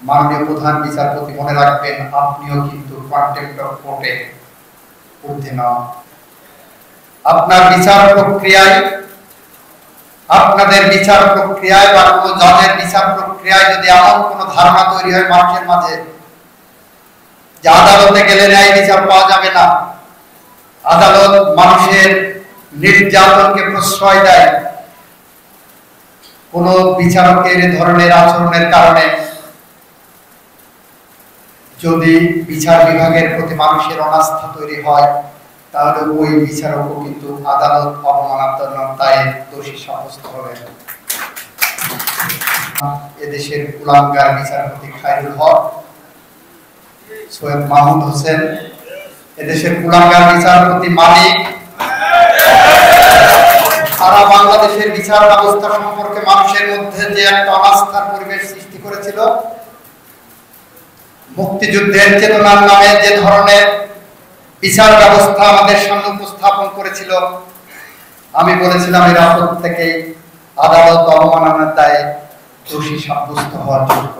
মাননীয় প্রধান বিচারপতি মনে রাখবেন, আপনিও কিন্তু কন্টেম্প্ট অফ কোর্টে ঊর্ধ্বে নন। আপনার বিচার প্রক্রিয়ায়, আপনাদের বিচার প্রক্রিয়ায় বা কোনো জজের বিচার প্রক্রিয়ায় যদি এমন কোনো ধারণা তৈরি হয় মানুষের মাঝে যে আদালতে গেলে ন্যায় বিচার পাওয়া যাবে না, আদালত মানুষের নির্যাতনকে প্রশ্রয় দেয়, কোন বিচারকের ধরনের আচরণের কারণে যদি বিচার বিভাগের প্রতি মানুষের অনাস্থা তৈরি হয়, তাহলে ওই বিচারকও কিন্তু আদালত অবমাননায় দোষী সাব্যস্ত হবেন। এদেশের কুলাঙ্গার বিচারপতি খায়রুল হক, সৈয়দ মাহমুদ হোসেন, এদেশের কুলাঙ্গার বিচারপতি মালিক সারা বাংলাদেশের বিচার ব্যবস্থা সম্পর্কে মানুষের মধ্যে যে একটা অনাস্থার পরিবেশ সৃষ্টি করেছিল, মুক্তিযুদ্ধের চেতনার নামে যে ধরনের বিচার ব্যবস্থা আমাদের সামনে উপস্থাপন করেছিল, আমি বলেছিলাম এরা প্রত্যেকেই আদালত অবমাননার দায়ে দোষী সাব্যস্ত হওয়ার যোগ্য।